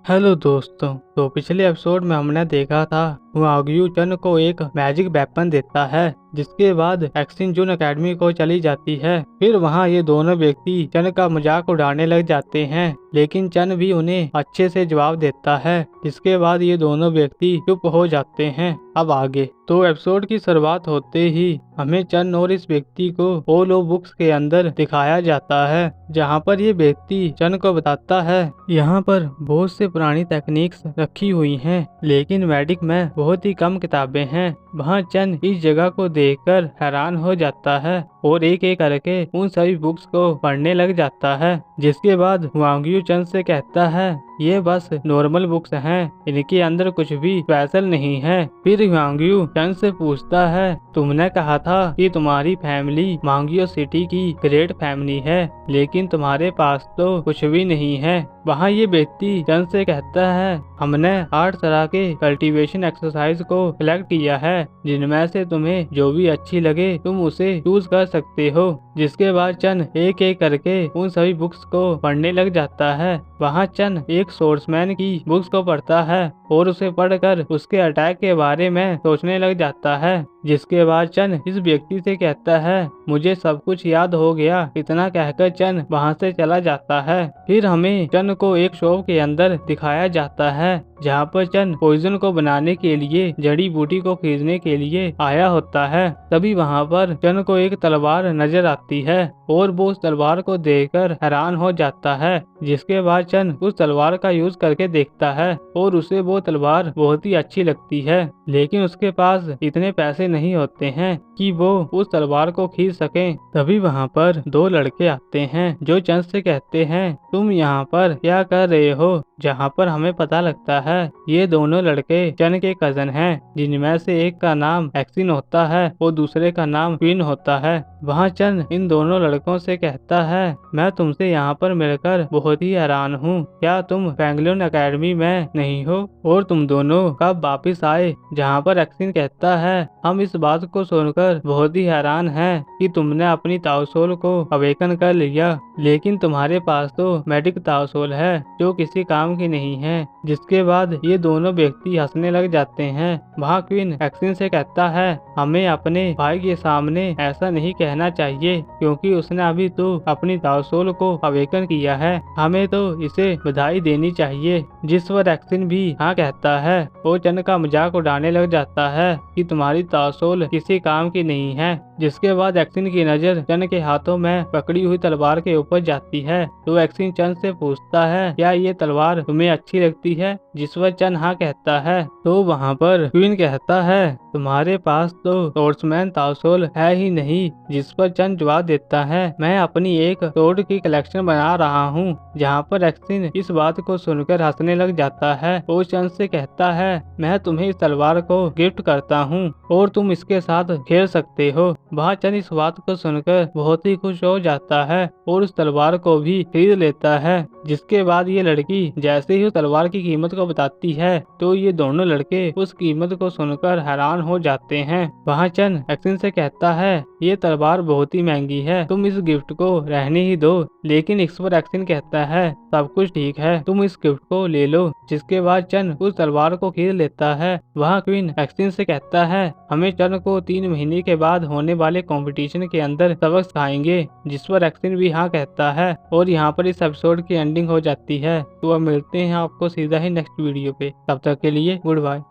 Hello दोस्तों। तो पिछले एपिसोड में हमने देखा था हुआंग्यू चन को एक मैजिक वेपन देता है, जिसके बाद एक्सिन जुन एकेडमी को चली जाती है। फिर वहाँ ये दोनों व्यक्ति चन का मजाक उड़ाने लग जाते हैं, लेकिन चन भी उन्हें अच्छे से जवाब देता है, जिसके बाद ये दोनों व्यक्ति चुप हो जाते हैं। अब आगे तो एपिसोड की शुरुआत होते ही हमें चन और इस व्यक्ति को ओलो बुक्स के अंदर दिखाया जाता है, जहाँ पर ये व्यक्ति चन को बताता है यहाँ पर बहुत से पुरानी टेक्निक्स रखी हुई हैं, लेकिन मैजिक में बहुत ही कम किताबें हैं। वहाँ चन इस जगह को देखकर हैरान हो जाता है और एक एक करके उन सभी बुक्स को पढ़ने लग जाता है, जिसके बाद हुआंग्यू चन से कहता है ये बस नॉर्मल बुक्स हैं, इनके अंदर कुछ भी स्पेशल नहीं है। फिर हुआंग्यू चन से पूछता है तुमने कहा था कि तुम्हारी फैमिली मांगियो सिटी की ग्रेट फैमिली है, लेकिन तुम्हारे पास तो कुछ भी नहीं है। वहाँ ये व्यक्ति चन से कहता है हमने 8 तरह के कल्टीवेशन एक्सरसाइज को सिलेक्ट किया है, जिनमें से तुम्हें जो भी अच्छी लगे तुम उसे चूज कर सकते हो। जिसके बाद चन एक एक करके उन सभी बुक्स को पढ़ने लग जाता है। वहाँ चन एक सोर्समैन की बुक्स को पढ़ता है और उसे पढ़कर उसके अटैक के बारे में सोचने लग जाता है। जिसके बाद चन इस व्यक्ति से कहता है मुझे सब कुछ याद हो गया। इतना कहकर चन वहाँ से चला जाता है। फिर हमें चन को एक शॉप के अंदर दिखाया जाता है, जहाँ पर चन पॉइजन को बनाने के लिए जड़ी बूटी को खरीदने के लिए आया होता है। तभी वहाँ पर चन को एक तलवार नजर आती है और वो उस तलवार को देखकर हैरान हो जाता है। जिसके बाद चन उस तलवार का यूज करके देखता है और उसे वो तलवार बहुत ही अच्छी लगती है, लेकिन उसके पास इतने पैसे नहीं होते हैं कि वो उस तलवार को खरीद सकें। तभी वहाँ पर 2 लड़के आते हैं जो चन से कहते हैं तुम यहाँ पर क्या कर रहे हो। जहाँ पर हमें पता लगता है ये दोनों लड़के चन के कजन हैं, जिनमें से एक का नाम एक्सिन होता है और दूसरे का नाम क्वीन होता है। वहाँ चन इन दोनों लड़कों से कहता है मैं तुमसे यहाँ पर मिलकर बहुत ही हैरान हूँ। क्या तुम फैंगलियन एकेडमी में नहीं हो और तुम दोनों कब वापिस आए। जहाँ पर एक्सिन कहता है हम इस बात को सुनकर बहुत ही हैरान हैं कि तुमने अपनी ताओसोल को अवेकन कर लिया, लेकिन तुम्हारे पास तो मैजिक ताओसोल है जो किसी काम की नहीं है। जिसके बाद ये दोनों व्यक्ति हंसने लग जाते हैं। वहाँ क्वीन एक्सिन से कहता है हमें अपने भाई के सामने ऐसा नहीं कहना चाहिए, क्योंकि उसने अभी तो अपनी ताओसोल को अवेकन किया है, हमें तो इसे बधाई देनी चाहिए। जिस पर एक्सिन भी हाँ कहता है और चन का मजाक उड़ाने लग जाता है कि तुम्हारी ताओसोल किसी काम की नहीं है। जिसके बाद एक्सिन की नजर चन के हाथों में पकड़ी हुई तलवार के ऊपर जाती है, तो एक्सिन चन से पूछता है क्या ये तलवार तुम्हें अच्छी लगती है। जिस पर चन हाँ कहता है। तो वहाँ पर क्वीन कहता है तुम्हारे पास तो सोर्समैन ताओसोल है ही नहीं। जिस पर चन जवाब देता है मैं अपनी एक सोर्ड की कलेक्शन बना रहा हूँ। जहाँ पर एक्सिन इस बात को सुनकर हंसने लग जाता है और चन से कहता है मैं तुम्हें इस तलवार को गिफ्ट करता हूँ और तुम इसके साथ खेल सकते हो। वहाँ चन इस बात को सुनकर बहुत ही खुश हो जाता है और उस तलवार को भी खरीद लेता है। जिसके बाद ये लड़की जैसे ही उस तलवार की कीमत को बताती है, तो ये दोनों लड़के उस कीमत को सुनकर हैरान हो जाते हैं। वहाँ चन एक्सिन से कहता है ये तलवार बहुत ही महंगी है, तुम इस गिफ्ट को रहने ही दो। लेकिन इस पर एक्सिन कहता है सब कुछ ठीक है, तुम इस गिफ्ट को ले लो। जिसके बाद चन उस तलवार को खरीद लेता है। वहाँ क्वीन एक्सिन से कहता है हमें चन को 3 महीने के बाद होने वाले कंपटीशन के अंदर सबक सिखाएंगे। जिस पर एक्सिन भी हाँ कहता है और यहाँ पर इस एपिसोड की एंडिंग हो जाती है। तो अब मिलते हैं आपको सीधा ही नेक्स्ट वीडियो पे। तब तक के लिए गुड बाय।